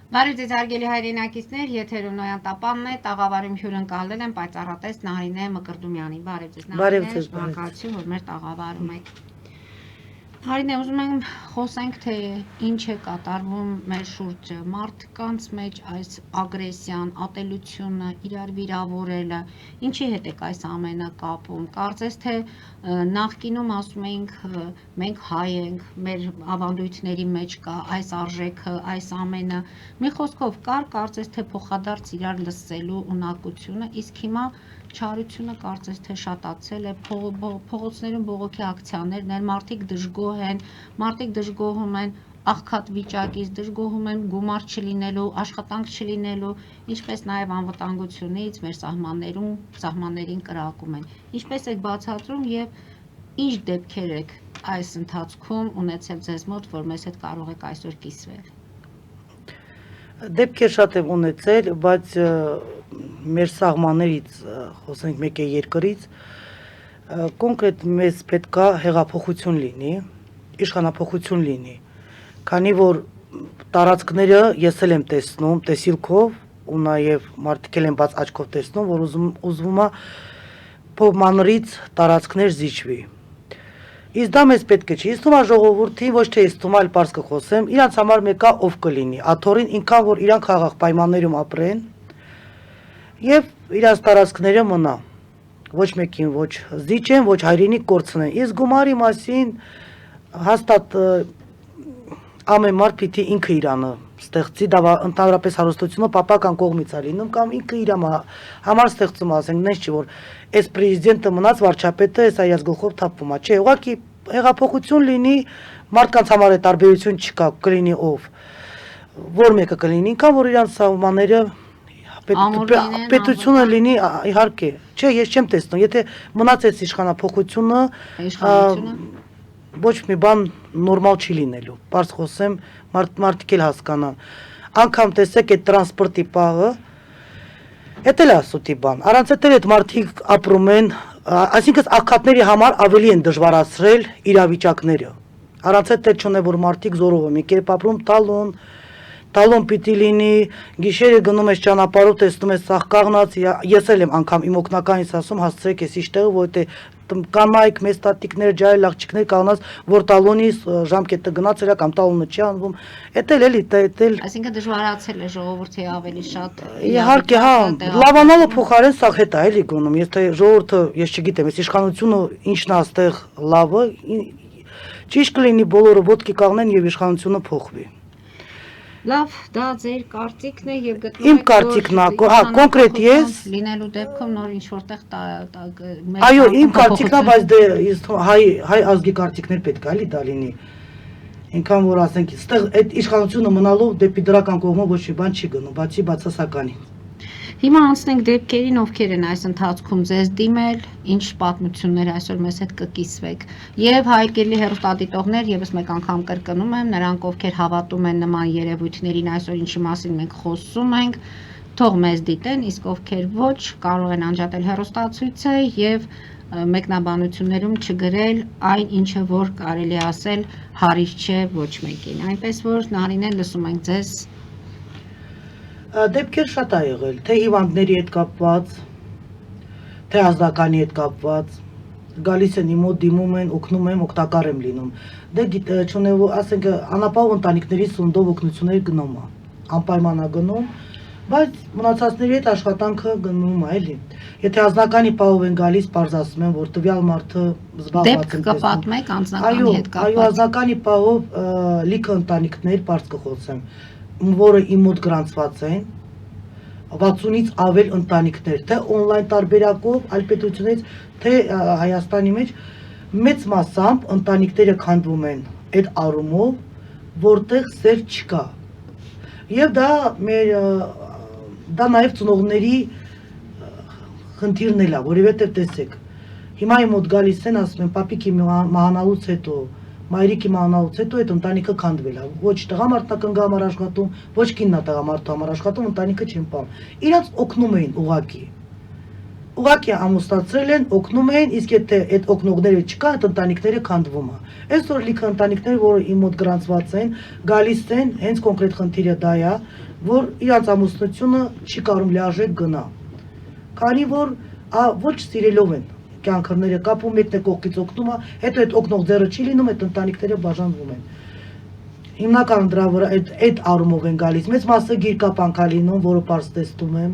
Բարև ձեզ հարգելի հայրենակիցներ, եթերում Նոյան Տապանն է, տաղավարում հյուրընկալել եմ պայծառատես Նարինե Մկրտումյանին։ Բարև ձեզ Նարինե, շնորհակալություն, որ մեր տաղավարում եք։ Նարինե, ուզում եմ խոսենք, թե ինչ է կատարվում մեր շուրջը, մարդկանց մեջ այս ագրեսիան, ատելությունը, իրար վիրավորելը, ինչի հետ եք այս ամենը կապում։ Կարծես թե նախկինում ասում էինք մենք հայ ենք, մեր ավանդույթների մեջ կա այս արժեքը, այս ամենը։ Մի խոսքով կարծես թե փոխադարձ իրար լսելու ունակությունը, իսկ հիմա չարությունը կարծես թե շատացել է, փողոցներում բողոքի ակցիաներն են, մարդիկ դժգոհ են, մարդիկ դժգոհում են աղքատ վիճակից, դժգոհում են գումար չլինելու, աշխատանք չլինելու, ինչպես նաև անվտանգությունից մեր սահմաններին կրակում են։ Ինչպես եք բացատրում եւ ինչ դեպքեր եք այս ընթացքում ունեցել ձեզ մոտ, որ մեզ հետ կարող եք այսօր կիսվել։ Դեպքեր շատ եմ ունեցել, բայց մեր սահմաններից, խոսենք մեկ է երկրից, կոնկրետ մեզ պետք է հեղափոխություն լինի, իշխանափոխություն լինի, քանի որ տարածքները ես էլ եմ տեսնում, տեսիլքով ու նաև մարդիկ էլ են բաց աչքով տեսնում, որ ուզվում է փոմանրից տարածքներ զիջվի։ Իսկ դա մեզ պետք է չի, ես թվում է ժողովրդին, ոչ թե ես թվում այլ պարզ կխոսեմ, իրանց համար մեկա ով կլինի, աթորին ինքան որ իրանք խաղաղ պայմաններում ապրեն եւ իրանց տարածքները մնա, ոչ մեկին ոչ զիջեն, ոչ հայրենիք կորցնեն։ Իսկ գումարի մասին հաստատ ամեն մարդ պիտի ինքը իրանը ստեղծի, դա ընդհանրապես հարստությունը պապական կողմից է լինում կամ ինքը իր համար ստեղծում, ասենք, նենց չի որ այս պրեզիդենտը մնաց վարչապետը այս այաց գլխով թափվում է, չէ, ուղղակի հեղափոխություն լինի, մարդկանց համար է տարբերություն չկա, կլինի ով, որ մեկը կլինի, ինքան որ իրանց սահմանները պետությունը լինի, իհարկե, չէ, ես չեմ տեսնում, եթե մնաց այս իշխանափոխությունը ոչ մի բան նորմալ չի լինելու, պարզ խոսեմ, մարդիկ էլ հասկանան, անգամ տեսեք այդ տրանսպորտի պահը, էդ էլ է սուտի բան, առանց էդ էլ այդ մարդիկ ապրում են, այսինքն աղքատների համար ավելի են դժվարացրել իրավիճակները, առանց էդ էլ չունե որ մարդիկ զորով են, մի կերպ ապրում տալոն պիտի լինի, գիշերը գնում ես ճանապարհով տեսնում ես սաղ կաղնած, ես էլ եմ անգամ իմ օգնականից ասում հասցրեք ես իշտեղը, որովհետեւ կանայք, մեծ տատիկներ, ջահել աղջիկներ կաղնած, որ տալոնից ժամկետը գնացել է կամ տալոնը չի անվում, էդ էլ էլի, էդ էլ այսինքն դժվարացել է ժողովրդի ավելի շատ իհարկե, հա, լավանալը փոխարեն սաղ հետ է էլի գնում, ես թե ժողովուրդը, ես չգիտեմ, ես իշխանությունը ինչն է այստեղ լավը, ճիշտ կլինի բոլորը ոտքի կաղնեն եւ իշխանությունը փոխվի։ Լավ, դա ձեր կարծիքն է եւ գտնում եք իմ կարծիքն է, հա, կոնկրետ ես լինելու դեպքում նոր ինչ որտեղ այո, իմ կարծիքն է, բայց դե ես հայ ազգի կարծիքներ պետք է էլի դա լինի։ Ինքան որ ասենք, այստեղ այդ իշխանությունը մնալով դեպի դրական կողմը ոչ մի բան չի գնում, բացի բացասականի։ Հիմա անցնենք դեպքերին, ովքեր են այս ընթացքում ձեզ դիմել, ինչ պատմություններ այսօր մեզ հետ կկիսվեք։ Եվ հարգելի հեռուստադիտողներ, եւս մեկ անգամ կրկնում եմ, նրանք ովքեր հավատում են նման երևույթներին, այսօր ինչի մասին մենք խոսում ենք, թող մեզ դիտեն, իսկ ովքեր ոչ, կարող են անջատել հեռուստացույցը եւ մեկնաբանություններում չգրել այն ինչը որ կարելի ասել հարիր չէ ոչ մեկին։ Այնպես որ Նարինե, լսում ենք ձեզ։ Դեպքեր շատ է եղել, թե հիվանդների հետ կապված, թե ազգականի հետ կապված, գալիս են իմ մոտ դիմում են, օգնում եմ, օգտակար եմ լինում։ Դե չունեու, ասենք, անապահով ընտանիքների սննդով օգնություններ գնում է, անպայման է գնում, բայց մնացածների հետ աշխատանքը գնում է, էլի։ Եթե ազգականի պահով են գալիս, պարզ ասում են, որ տվյալ մարդը զբաղված է։ Դեպք կպատմեք անձնականի հետ կապված։ Այո, ազգականի պահով լիքը ընտանիքներ, պարզ կխոսեմ, որը իմ մոտ գրանցված են 60-ից ավել ընտանիքներ, թե օնլայն տարբերակով, այլ պետությունից, թե Հայաստանի մեջ մեծ մասամբ ընտանիքները քանդվում են այդ առումով, որտեղ սեր չկա։ Եվ դա նաև ծնողների խնդիրն էլ է, որովհետև տեսեք, հիմա իմ մոտ գալիս են, ասում են, պապիկի մահանալուց հետո մայրիկի մահանալուց հետո այդ ընտանիքը քանդվել է, ոչ տղամարդնական համար աշխատում, ոչ կիննա տղամարդու համար աշխատում, ընտանիքը չեն պահում։ Իրանց օգնում էին ուղակի, ուղղակի ամուսնացրել են, օգնում են, իսկ եթե այդ օգնողները չկա, այդ ընտանիքները քանդվում է։ Այսօր լիքը ընտանիքներ, որ իմ մոտ գրանցված են, գալիս են, հենց կոնկրետ խնդիրը դա է, որ իրանց ամուսնությունը չի կարող լիարժեք գնա։ Քանի որ ոչ սիրելով են կյանքները կապում, մեկն է կողքից օգնում է, հետո այդ օգնող ձեռը չի լինում, այդ ընտանիքները բաժանվում են։ Հիմնական դրա վրա այդ առումով են գալիս։ Մեծ մասը գիրկապանք է լինում, որը պարզ տեսնում եմ։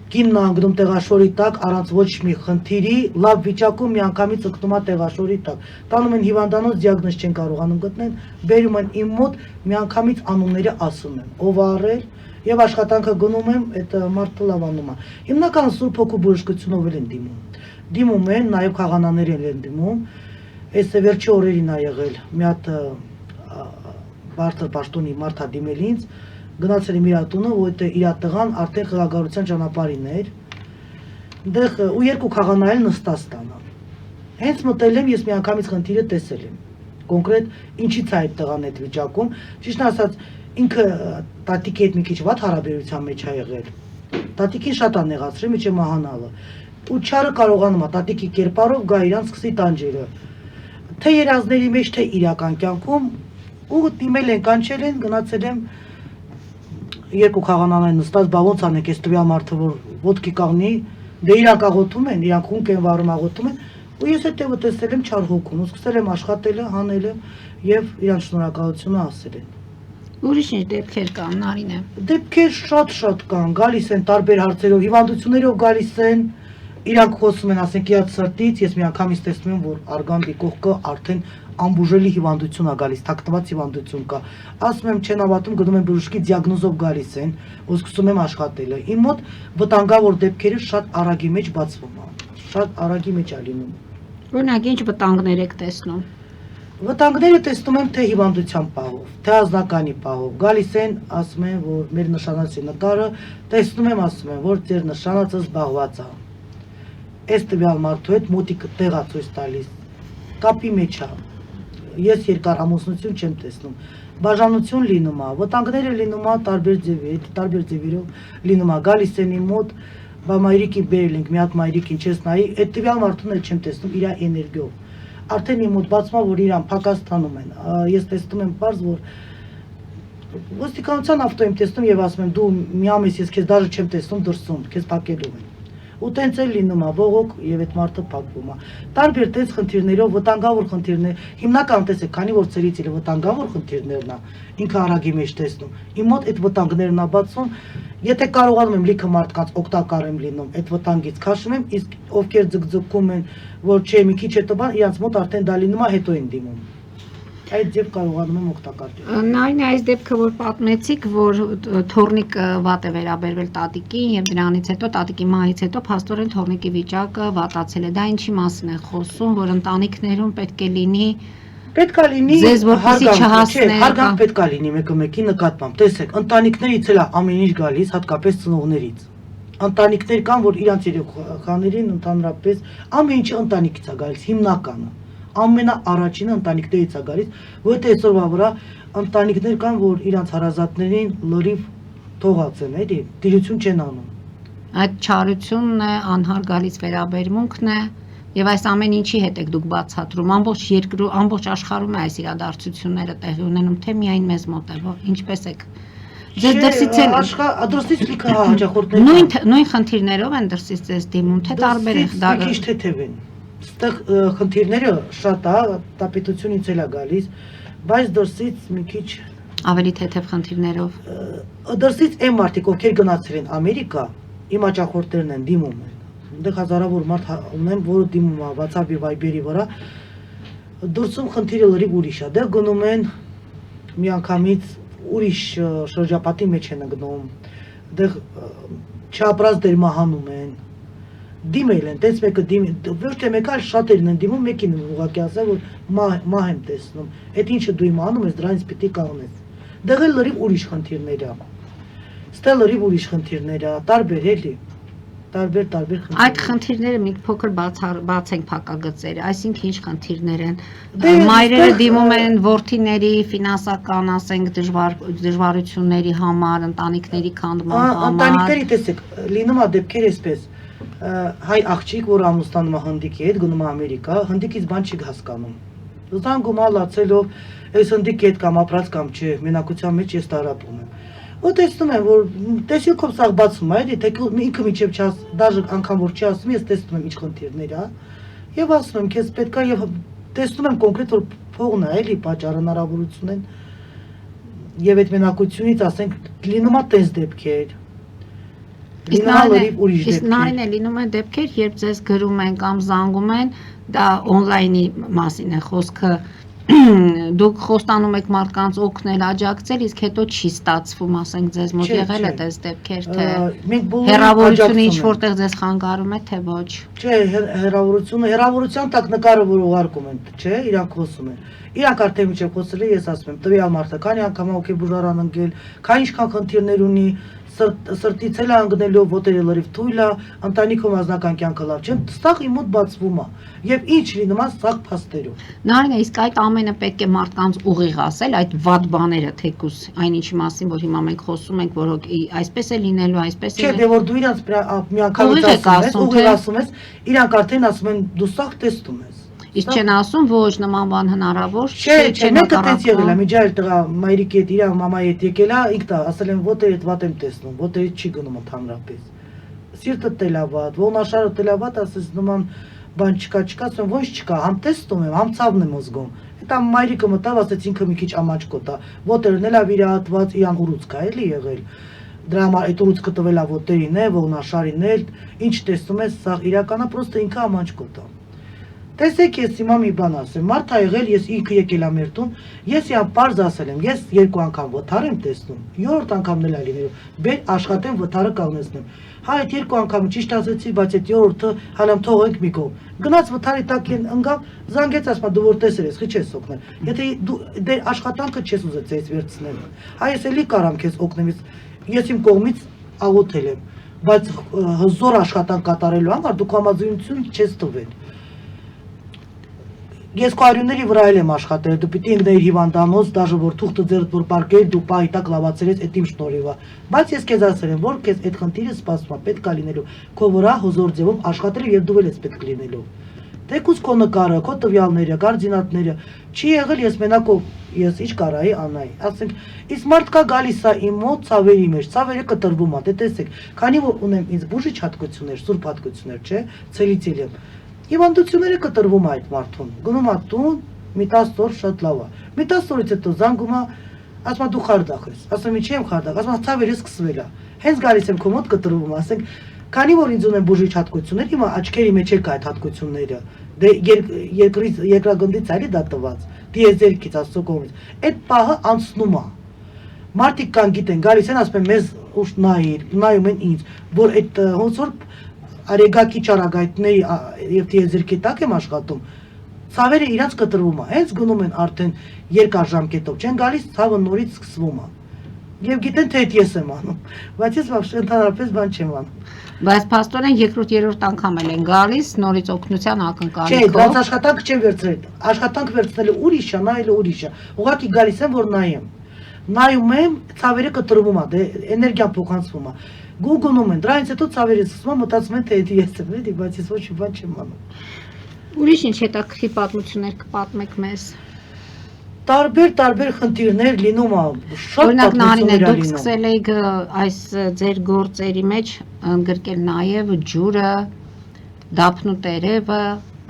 Կինն անգնում տեղաշորի տակ առանց ոչ մի խնդիրի, լավ վիճակում միանգամից ընկնում է տեղաշորի տակ։ Տանում են հիվանդանոց, դիագնոզ չեն կարողանում գտնել, բերում են իմ մոտ, միանգամից անունները ասում են, ով առել, եւ աշխատանքը գնում եմ, այդ մարդը լավանում է։ Հիմնական Սուրբ Հոգու բժշկությունով են դիմում։ Դիմում են, նաեւ քահանաներ են դիմում։ Այս վերջի օրերին է եղել մի հատ բարձր պաշտոնի մարդ է դիմել ինձ, գնացել եմ իր տունը, որտեղ իր տղան արդեն խաղաղարության ճանապարհին էր։ Դեղ ու երկու քահանաներ նստած տանը։ Հենց մտել եմ, ես միանգամից խնդիրը տեսել եմ։ Կոնկրետ ինչի՞ց է այդ տղան այդ վիճակում։ Ճիշտ ասած, ինքը տատիկի հետ մի քիչ վատ հարաբերության մեջ է եղել։ Տատիկին շատ է նեղացրել միջի մահանալը։ Ու չարը կարողանում է տատիկի կերպարով գա իրան սկսի տանջերը։ Թե երազների մեջ, թե իրական կյանքում ու դիմել են, կանչել են, գնացել եմ երկու քահանաներ նստած, բա ոնց անենք, այս տվյալ մարդը որ ոտքի կաղնի, դե իրանք աղոթում են, իրանք խունկ են վարում աղոթում են, ու ես հետևը տեսել եմ չար հոգում, ու սկսել եմ աշխատել, հանել եմ եւ իրան շնորհակալությունը ասել են։ Ուրիշ ինչ դեպքեր կան, Նարինե։ Դեպքեր շատ կան, գալիս են տարբեր հարցերով, հիվանդություններով գալիս են, իրանք խոսում են, ասենք իրանք սրտից, ես միանգամից տեսնում եմ, որ արգանդի կողքը արդեն ամբուժելի հիվանդություն է գալիս, թաքնված հիվանդություն կա։ Ասում եմ, չեն հավատում, գնում են բժշկի դիագնոզով գալիս են, ու սկսում եմ աշխատելը։ Իմ մոտ վտանգավոր դեպքերը շատ արագի մեջ բացվում են, շատ արագի մեջ է լինում։ Օրինակ, ինչ վտանգներ եք տեսնում։ Վտանգները տեսնում եմ թե հիվանդության պահով, թե ազնականի պահով։ Գալիս են, ասում են, որ մեր նշանացի նկարը, տեսնում եմ, ասում են, որ ձեր նշանածը զբաղված է։ Այս տվյալ մարդու հետ մոտիկը տեղա ցույց տալիս, կապի մեջ է։ Ես երկար ամուսնություն չեմ տեսնում։ Բաժանություն լինում է, վտանգները լինում է տարբեր ձևերով լինում է։ Գալիս են իմ մոտ, բա մայրիկին բերել ենք, մի հատ մայրիկին չես նայի, այդ տվյալ մարդուն էլ չեմ տեսնում իր էներգիով։ Արդեն իմ մոտ բացվում է, որ իրան փակաստանում են։ Ես տեսնում եմ պարզ, որ ոստիկանության ավտո եմ տեսնում եւ ասում եմ դու մի ամիս ես քեզ դաժե չեմ տեսնում դրսում, քեզ փակելու են։ Ու տենց էլ լինում է, բողոք եւ այդ մարդը փակվում է։ Տարբեր տես խնդիրներով, վտանգավոր խնդիրներ, հիմնական տեսեք, քանի որ ծերից իր վտանգավոր խնդիրներն է, ինքը արագի մեջ տեսնում։ Իմ մոտ այդ վտանգներն է բացում, եթե կարողանում եմ լիքը մարդկանց օգտակար եմ լինում, այդ վտանգից քաշում եմ, իսկ ովքեր ձգձգում են, որ չէ, մի քիչ հետո բան, իրանց մոտ արդեն դա լինում է, հետո են դիմում։ Այդ ձև կարողանում եմ օգտակար լինել։ Նարինե, այս դեպքը որ պատմեցիք, որ թորնիկը վատ է վերաբերվել տատիկին եւ դրանից հետո տատիկի մահից հետո փաստորեն թորնիկի վիճակը վատացել է։ Դա ինչի մասին է խոսում, որ ընտանիքներում պետք է լինի Պետք է լինի ձեզ որպեսզի չհասներ, հարգանք պետք է լինի մեկը մեկի նկատմամբ։ Տեսեք, ընտանիքներից էլ է ամեն ինչ գալիս, հատկապես ծնողներից։ Ընտանիքներ կան, որ իրանց երեխաներին ընդհանրապես ամեն ինչը ընտանիքից է գալիս, հիմնականը։ Ամենաառաջինը ընտանիքներից է գալիս, որովհետեւ այսօրվա վրա ընտանիքներ կան, որ իրանց հարազատներին լրիվ թողած են, էլի, դիրություն չեն անում։ Այդ չարությունն է, անհարգալից վերաբերմունքն է, եւ այս ամեն ինչի հետ եք դուք բացատրում, ամբողջ երկրում, ամբողջ աշխարհում է այս իրադարձությունները տեղի ունենում, թե միայն մեզ մոտ է, ինչպես եք ձեզ դրսից են դրսից լիքը հաջախորդներ նույն խնդիրներով են դրսից ձեզ դիմում, թե տարբեր եք դա քիչ թեթև են։ Այստեղ խնդիրները շատ է, տապիտությունից էլ է գալիս, բայց դրսից մի քիչ ավելի թեթև խնդիրներով։ Դրսից այն մարդիկ, ովքեր գնացել են Ամերիկա, իմ հաջախորդներն են դիմում են։ Այնտեղ հազարավոր մարդ ունեն, որը դիմում է WhatsApp-ի, Viber-ի վրա։ Դուրսում խնդիրը լրիվ ուրիշ է։ Դե գնում են միանգամից ուրիշ շրջապատի մեջ են գնում։ Դե չապրած դեր մահանում են։ Դիմել են, տենց մեկը ոչ թե մեկը այլ շատերն են դիմում, մեկին ուղղակի ասել, որ մահ եմ տեսնում։ Այդ ինչը դու իմ անում ես, դրանից պիտի կաղնես։ Դեղ էլ լրիվ ուրիշ խնդիրներ է։ Ստեղ լրիվ ուրիշ խնդիրներ է, տարբեր էլի։ Տարբեր խնդիրներ։ Այդ խնդիրները մի փոքր բացենք փակագծերը, այսինքն ինչ խնդիրներ են։ Մայրերը դիմում են որդիների ֆինանսական, ասենք, դժվարությունների համար, ընտանիքների քանդման համար։ Ընտանիքների տեսեք, լինում է դեպքեր այսպես, հայ աղջիկ, որ ամուսնանում է հնդիկի հետ, գնում է Ամերիկա, հնդիկից բան չի հասկանում։ Զանգում ա լացելով, այս հնդիկի հետ կամ ապրած կամ չէ, մենակության մեջ ես տարապում եմ։ Ու տեսնում եմ, որ տեսիլքով սաղ բացում է, թե ինքը միջև չաս, դաժը անգամ որ չի ասում, ես տեսնում եմ ինչ խնդիրներ է, եւ ասում եմ, քեզ պետք է եւ տեսնում եմ կոնկրետ որ փողն է, էլի պատճառը հնարավորություն են։ Եվ այդ մենակությունից ասենք լինում է տես դեպքեր։ Իսկ նարին է լինում է դեպքեր, երբ ձեզ գրում են կամ զանգում են, դա օնլայնի մասին է խոսքը, դուք խոստանում եք մարդկանց օգնել, աջակցել, իսկ հետո չի ստացվում, ասենք ձեզ մոտ եղել է տես դեպքեր, թե հեռավորությունը ինչ որտեղ ձեզ խանգարում է, թե ոչ։ Չէ, հեռավորության տակ նկարը որ ուղարկում են, չէ, իրանք խոսում են։ Իրանք արդեն միջև խոսել է, ես ասում եմ, տվյալ մարդը քանի անգամ հոգեբուժարան ընկել, քանի ինչքան խնդիրներ ունի, սրտից էլ անգնելով ոտերը լրիվ թույլ է, ընտանիքում անձնական կյանքը լավ չէ, ստաղ իմ մոտ բացվում է եւ ինչ լինում է սաղ փաստերով։ Նարինե, իսկ այդ ամենը պետք է մարդկանց ուղիղ ասել, այդ վատ բաները թեկուս այն ինչի մասին, որ հիմա մենք խոսում ենք, որ այսպես է լինելու, այսպես է։ Չէ, դե որ դու իրանց միանգամից ասում ես, իրանք արդեն ասում են դու սաղ տեսնում ես։ Իսկ չեն ասում ոչ նման բան հնարավոր չէ, մեկը տես եղել է, միջայել տղա մայրիկի հետ, իր մամայի հետ եկել է, ինքն ասել են ոտեր հետ վատ եմ տեսնում, ոտերից չի գնում ընդհանրապես։ Սիրտը տելավատ, ողնաշարը տելավատ, ասես նման բան չկա, ասում ոչ չկա, համ տեսնում եմ, համ ցավն եմ զգում։ Հետո մայրիկը մտավ, ասեց ինքը մի քիչ ամաչկոտ է, ոտերն էլ ավիրահատված, իրան ուռուցք է էլի եղել։ Դրա համար այդ ուռուցքը տվել է ոտերին է, ողնաշարին էլ, ինչ տեսնում ես, սա իրականը պրոստը ինքը ամաչկոտ է։ Տեսեք ես հիմա մի բան ասեմ, մարդ ա եղել, ես ինքը եկել եմ մեր տուն, ես իան պարզ ասել եմ, ես 2 անգամ վթար եմ տեսնում, 7-րդ անգամն էլ լինելու, բեր աշխատեմ վթարը կանգնեցնեմ։ Հա այդ 2 անգամ ճիշտ ասեցի, բայց այդ 7-րդը հալամ թողենք մի կողմ։ Գնաց վթարի տակ ընկավ, զանգեց ասма դու որ տեսել ես, խի չես օգնել։ Եթե դու դե աշխատանքը չես ուզեցի այս վերցնել։ Հա ես էլի կարամ քեզ օգնեմ, ես իմ կողմից աղոթել եմ, բայց հզոր աշխատանք կատարելու համար դու համաձայնություն չես տվել։ Ես քարյունների վրա եմ աշխատել, դու պիտի ընկներ հիվանդանոց, դաժե որ թուղթը ձեռդ որ պարկել, դու պահի տակ լավացել ես, այդ իմ շնորհիվ է։ Բայց ես քեզ ասել եմ, որ քեզ այդ խնդիրը սպասում է, պետք է լինելու, քո վրա հզոր ձևով աշխատել եւ դու էլ ես պետք լինելու։ Թեկուզ քո նկարը, քո տվյալները, գարձինատները, չի եղել ես մենակով, ես ինչ կարայի անայի, ասենք, իսկ մարդ կա գալիս է իմ մոտ ցավերի մեջ, ցավերը կտրվում է, դե տեսեք, քանի որ ունեմ ինձ բուժիչ հատկություններ, սուրբ հատկություններ, չէ, ցելիցիլ եմ։ Հիվանդությունները կտրվում է այդ մարդուն, գնում է տուն, մի 10 օր շատ լավ է, մի 10 օրից հետո զանգում է, ասում է դու խարդախ ես, ասում եմ ինչի եմ խարդախ, ասում է ցավերը սկսվել է, հենց գալիս եմ քո մոտ կտրվում, ասենք, քանի որ ինձ ունեմ բուժիչ հատկություններ, հիմա աչքերի մեջ է կա այդ հատկությունները, դե երկրագնդից այլի դա տված, դիեզերքից աստծո կողմից, այդ պահը անցնում է, մարդիկ կան գիտեն, գալիս են ասում են մեզ ուշ նայիր, նայում են ինձ, որ այդ ոնց որ արեգակի ճարագայթների եւ դիեզերքի տակ եմ աշխատում, ցավերը իրանց կտրվում է, հենց գնում են արդեն երկար ժամկետով, չեն գալիս, ցավը նորից սկսվում է։ Եվ գիտեն թե ես եմ անում, բայց ես вообще ընդհանրապես բան չեմ անում։ Բայց փաստորեն երկրորդ, երրորդ անգամ էլ են գալիս, նորից օգնության ակնկալիքով։ Չէ, դրանց աշխատանք չեմ վերցրել, աշխատանք վերցնելը ուրիշ է, նայելը ուրիշ է։ Ուղղակի գալիս եմ, որ նայեմ։ Նայում եմ, ցավերը կտրվում է, դե էներգիան փոխանցվում է։ Գուգնում են, դրանից հետո ցավերը սկսում են մտածում են թե ես եմ, էլի, բայց ես ոչ մի բան չեմ անում։ Ուրիշ ինչ հետաքրքիր պատմություններ կպատմեք մեզ։ Տարբեր խնդիրներ լինում է, շատ օրինակ Նարինե, պատմություններ դուք սկսել եք այս ձեր գործերի մեջ ընդգրկել նաև ջուրը, դափնու տերևը,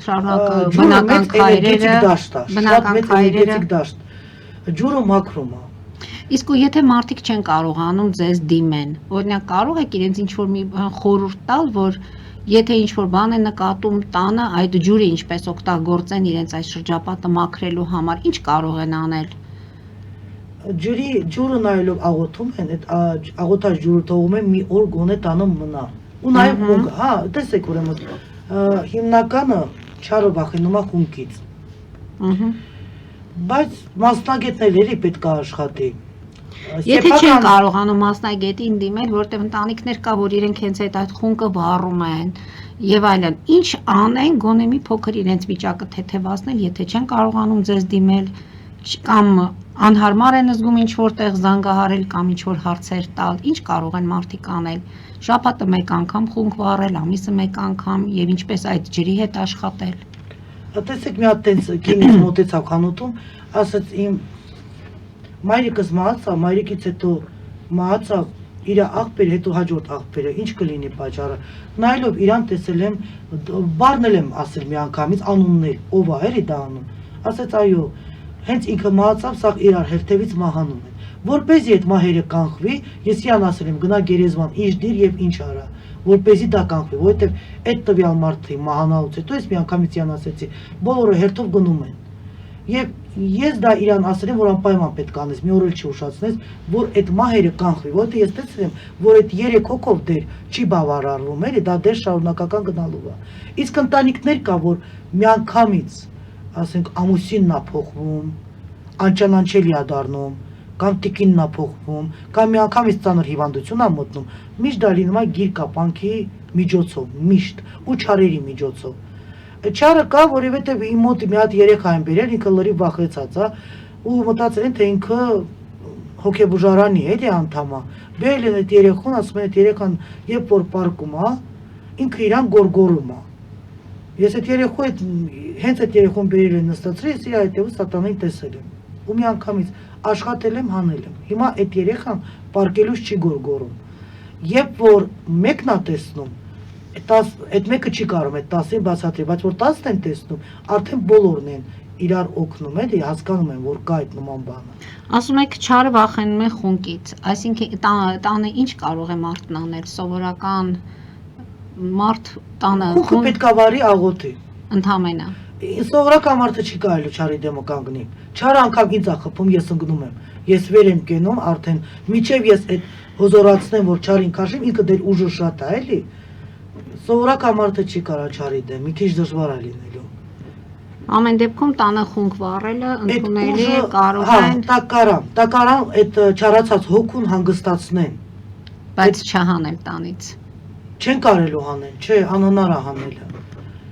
շարունակը բնական քայլերը, ջուրը մաքրում է։ Իսկ ու եթե մարդիկ չեն կարողանում ձեզ դիմեն, օրինակ կարող եք իրենց ինչ-որ մի խորհուրդ տալ, որ եթե ինչ-որ բան է նկատում տանը, այդ ջուրը ինչպես օգտագործեն իրենց այս շրջապատը մաքրելու համար, ինչ կարող են անել։ Ջուրը նայելով աղոթում են, այդ աղոթած ջուրը թողում են մի օր գոնե տանը մնա։ Ու նաև խունկ, հա, տեսեք ուրեմն, հիմնականը չարը վախենում է խունկից։ Բայց մասնագետներ էլի պետք է աշխատի։ Եթե չեն կարողանում մասնագետին դիմել, որտեղ ընտանիքներ կա, որ իրենք հենց այդ խունկը վառում են եւ այլն, ինչ անեն, գոնե մի փոքր իրենց վիճակը թեթևացնել, եթե չեն կարողանում ձեզ դիմել, կամ անհարմար են զգում ինչ որտեղ զանգահարել կամ ինչ որ հարցեր տալ, ինչ կարող են մարդիկ անել։ Շաբաթը մեկ անգամ խունկ վառել, ամիսը մեկ անգամ եւ ինչպես այդ ջրի հետ աշխատել։ Տեսեք մի հատ տենց կինից մոտեցավ խանութում, ասաց իմ մայրիկս մահացավ, մայրիկից հետո մահացավ իր աղբերը, հետո հաջորդ աղբերը, ինչ կլինի պատճառը։ Նայելով իրան տեսել եմ, բառնել եմ ասել մի անգամից անուններ, ով է, էլի դա անուն։ Ասաց այո, հենց ինքը մահացավ, սա իրար հերթևից մահանում են։ Որպեսզի այդ մահերը կանխվի, ես իրան ասել եմ գնա գերեզման, ինչ դիր եւ ինչ արա, որպեսզի դա կանխվի, որովհետեւ այդ տվյալ մարդի մահանալուց հետո ես մի անգամից իրան ասեցի, բոլորը հերթով գնում են։ Եվ ես դա իրան ասել եմ, որ անպայման պետք է անես, մի օր էլ չի ուշացնես, որ այդ մահերը կանխվի, որովհետեւ ես տեսել եմ, որ այդ 3 հոգով դեր չի բավարարվում, էլի դա դեր շարունակական գնալու է։ Իսկ ընտանիքներ կա, որ միանգամից, ասենք, ամուսինն է փոխվում, անճանաչելի է դառնում, կամ տիկինն է փոխվում, կամ միանգամից ծանր հիվանդություն է մտնում, միշտ դա լինում է գիրկապանքի միջոցով, միշտ ու չարերի միջոցով։ Չարը կա, որովհետև իմ մոտ մի հատ երեխա են բերել, ինքը լրիվ վախեցած է, ու մտածել են, թե ինքը հոգեբուժարանի էլի անդամ է։ Բերել են այդ երեխուն, ասում են այդ երեխան երբ որ պարկում է, ինքը իրան գորգորում է։ Ես այդ երեխու հենց այդ երեխուն բերել են նստացրել, ես իր հետևից սատանային տեսել եմ։ Ու մի անգամից աշխատել եմ, հանել եմ։ Հիմա այդ երեխան պարկելուց չի գորգորում։ Երբ որ մեկն է տեսնում, այդ մեկը չի կարող այդ 10-ին բացատրի, բայց որ 10-ն են տեսնում, արդեն բոլորն են իրար օգնում, էլի հասկանում են, որ կա այդ նման բանը։ Ասում եք չարը վախենում է խունկից, այսինքն տանը ինչ կարող է մարդն անել, սովորական մարդ տանը խունկը պետք է վարի աղոթի։ Ընդամենը։ Սովորական մարդը չի կարելի չարի դեմը կանգնի։ Չարը անգամ ինձ է խփում, ես ընկնում եմ։ Ես վեր եմ կենում արդեն, միջև ես այդ հոզորացնեմ, որ չարին քաշեմ, ինքը դեր ուժը շատ է, էլի։ Սովորական մարդը չի կարա չարի դեմ, մի քիչ դժվար է լինելու։ Ամեն դեպքում տանը խունկ վառելը ընդունելի է, կարող են։ Տակարան այդ չարացած հոգուն հանգստացնեն։ Բայց չհանել տանից։ Չեն կարելու հանել, չէ, անհնար է հանելը։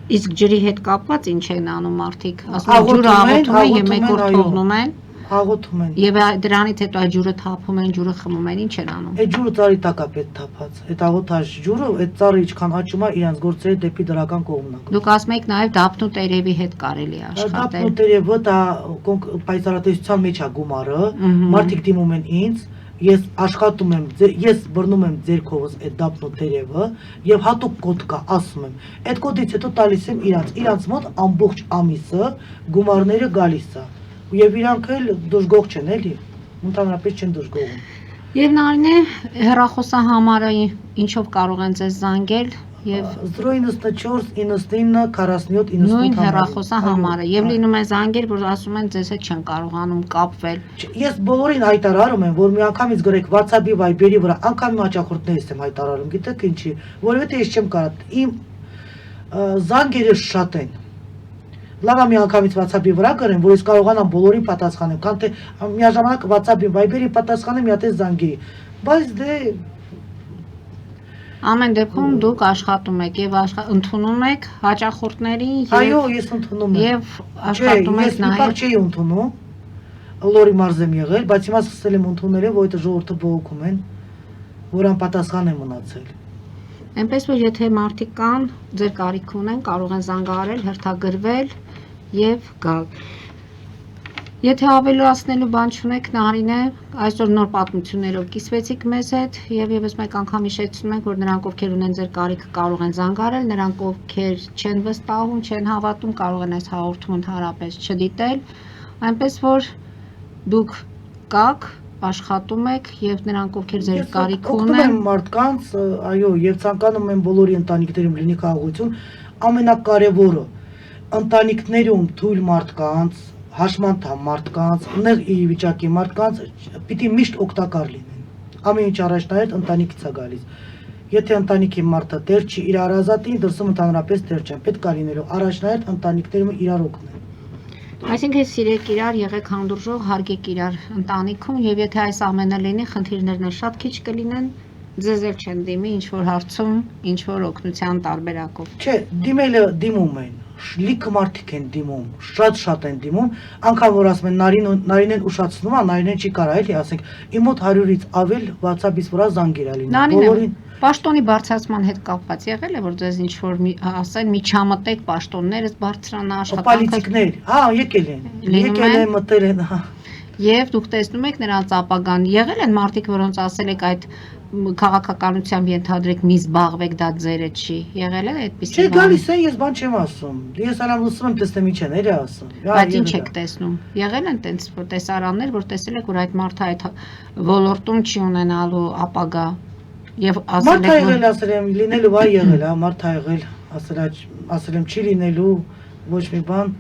Իսկ ջրի հետ կապված ինչ են անում մարդիկ, ասում են ջուրը աղոթում են եւ մեկ օր թողնում են։ Աղոթում են։ Եւ դրանից հետո այդ ջուրը թափում են, ջուրը խմում են, ինչ են անում։ Այդ ջուրը ծառի տակ է պետք թափած։ Այդ աղոթած ջուրը, այդ ծառը ինչքան աճում է, իրանց գործերը դեպի դրական կողմն է։ Դուք ասում եք նաեւ դափնու տերևի հետ կարելի է աշխատել։ Դափնու տերևը դա պայծառատեսության մեջ է գումարը։ Մարդիկ դիմում են ինձ, ես աշխատում եմ, ես բռնում եմ ձերքովս այդ դափնու տերևը եւ հատուկ կոդ կա, ասում եմ։ Այդ կոդից հետո տալիս եմ իրանց մոտ ամբողջ ամիսը գումարները գալիս է։ Եվ իրանք էլ դժգոհ չեն, էլի, ընդհանրապես չեն դժգոհում։ Եվ Նարինե, հեռախոսահամարը ինչով կարող են ձեզ զանգել եւ 094 99 47 98 նույն հեռախոսահամարը եւ լինում է զանգեր, որ ասում են ձեզ հետ չեն կարողանում կապվել։ Ես բոլորին հայտարարում եմ, որ մի անգամից գրեք WhatsApp-ի, Viber-ի վրա, անգամ հաճախորդներից եմ հայտարարում, գիտեք ինչի, որովհետեւ ես չեմ կարող, իմ զանգերը շատ են։ Լավ է մի անգամից WhatsApp-ի վրա գրեմ, որ ես կարողանամ բոլորին պատասխանեմ, քան թե միաժամանակ WhatsApp-ի, Viber-ի պատասխանեմ, միատես զանգերի։ Բայց դե ամեն դեպքում դուք աշխատում եք եւ ընդունում եք հաճախորդներին եւ այո, ես ընդունում եմ։ Եվ աշխատում եք նաեւ։ Ես չի ընդունում։ Լորի մարզ եմ եղել, բայց հիմա սկսել եմ ընդունել, որովհետեւ ժողովուրդը բողոքում են, որ անպատասխան եմ մնացել։ Այնպես որ եթե մարդիկ կան, ձեր կարիք ունեն, կարող են զանգահարել, հերթագրվել եւ գալ։ Եթե ավելացնելու բան չունեք, Նարինե, այսօր նոր պատմություններով կիսվեցիք մեզ հետ եւ եւս մեկ անգամ հիշեցնում ենք, որ նրանք ովքեր ունեն ձեր կարիքը կարող են զանգահարել, նրանք ովքեր չեն վստահում, չեն հավատում, կարող են այս հաղորդումը ընդհանրապես չդիտել, այնպես որ դուք կաք, աշխատում եք եւ նրանք ովքեր ձեր կարիք ունեն մարդկանց, այո, եւ ցանկանում եմ բոլորի ընտանիքներում լինի խաղաղություն, ամենակարևորը ընտանիքներում թույլ մարդկանց, հաշմանդամ մարդկանց, նեղ ի վիճակի մարդկանց պիտի միշտ օգտակար լինեն։ Ամեն ինչ առաջնահերթ ընտանիքից է գալիս։ Եթե ընտանիքի մարդը տեր չի իր արազատին, դրսում ընդհանրապես տեր չեն։ Պետք է լինելու առաջնահերթ ընտանիքներում իրար օգնել։ Այսինքն սիրեք իրար, եղեք հանդուրժող, հարգեք իրար ընտանիքում եւ եթե այս ամենը լինի, խնդիրներն շատ քիչ կլինեն, ձեզ էլ չեն դիմի ինչ որ հարցում, ինչ որ օգնության տարբերակով։ Չէ, դիմելը դիմում են, լիքը մարդիկ են դիմում, շատ են դիմում, անգամ որ ասում են Նարինեն ուշացնում է, Նարինեն չի կարա էլի, ասենք, իմ մոտ 100-ից ավել WhatsApp-ից վրա զանգեր ալին։ Նարինե, պաշտոնի բարձրացման հետ կապված եղել է, որ ձեզ ինչ որ ասեն մի չամտեք պաշտոններս բարձրանա աշխատանքը։ Պոլիտիկներ, հա, եկել են, մտել են, հա։ Եվ դուք տեսնում եք նրանց ապագան, եղել են մարդիկ, որոնց ասել եք այդ քաղաքականությամբ ենթադրեք մի զբաղվեք, դա ձերը չի, եղել է այդպիսի բան։ Չէ, գալիս են, ես բան չեմ ասում, ես անամ լսում եմ տեսնեմ ինչ են, էլի ասում։ Բայց ինչ եք տեսնում, եղել են տենց տեսարաններ, որ տեսել եք, որ այդ մարդը այդ ոլորտում չի ունենալու ապագա եւ ասել եք, որ ասել եմ, լինելու վայ եղել, հա, մարդ ա եղել, ասել եմ չի լինելու ոչ մի բան։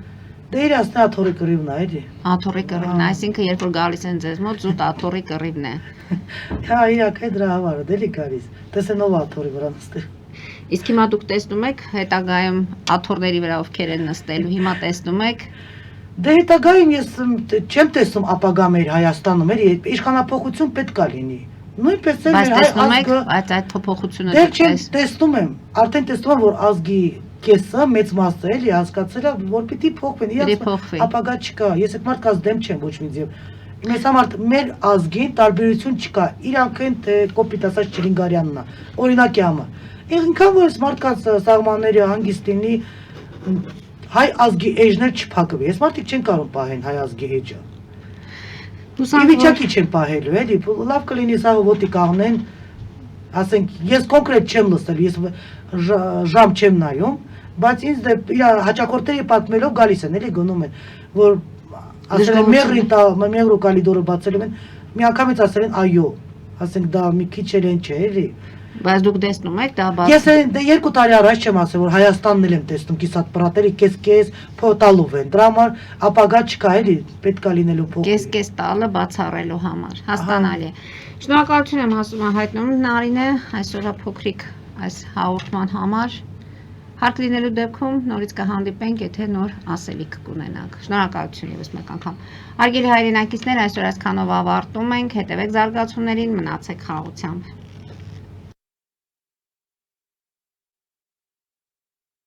Դե իր ասնա աթորի կռիվն է, էլի։ Աթորի կռիվն է, այսինքն երբ որ գալիս են ձեզ մոտ զուտ աթորի կռիվն է։ Հա, իրաք է դրա հավարը, դելի գալիս։ Տեսնով աթորի վրա նստել։ Իսկ հիմա դուք տեսնում եք հետագայում աթորների վրա ովքեր են նստելու, հիմա տեսնում եք։ Դե հետագայում ես չեմ տեսնում ապագա մեր Հայաստանում, էլի իշխանապողություն պետք է լինի։ Նույնպես էլ մեր հայ ազգը, բայց այդ փոփոխությունը դեռ չեմ տեսնում եմ, արդեն տեսնում եմ, որ ազգի կեսը մեծ մասը էլի հասկացել է, որ պիտի փոխվեն, իրաց ապագա չկա, ես այդ մարդկանց դեմ չեմ ոչ մի ձև։ Մեզ համար մեր ազգին տարբերություն չկա, իրանք են թե կոպիտ ասած Չիլինգարյանն է, օրինակի համար։ Ինքան որ այս մարդկանց սահմանները հանգիստ լինի, հայ ազգի էջներ չփակվի, այս մարդիկ չեն կարող պահեն հայ ազգի էջը։ Իվիճակի չեն պահելու, էլի, լավ կլինի սա ոտի կաղնեն, ասենք, ես կոնկրետ չեմ լսել, ես ժամ չեմ նայում, բայց ինձ դե իր հաճախորդների պատմելով գալիս են, էլի գնում են, որ ասել են մեղրու կալիդորը բացել են, մի անգամից ասել են այո, ասենք դա մի քիչ էլ են չէ, էլի։ Բայց դուք տեսնում եք դա բաց։ Ես 2 տարի առաջ չեմ ասել, որ Հայաստանն էլ եմ տեսնում կիսատ պրատերի կես փոտալով են, դրա համար ապագա չկա, էլի, պետք է լինելու փոխ։ Կես տալը բացառելու համար, հասկանալի է։ Շնորհակալություն եմ հայտնում Նարինե այսօրվա փոքրիկ այս հաղորդման համար։ Հարկ լինելու դեպքում նորից կհանդիպենք, եթե նոր ասելիք կունենանք։ Շնորհակալություն ևս մեկ անգամ։ Հարգելի հայրենակիցներ, այսօր այսքանով ավարտում ենք, հետևեք զարգացումներին, մնացեք խաղաղությամբ։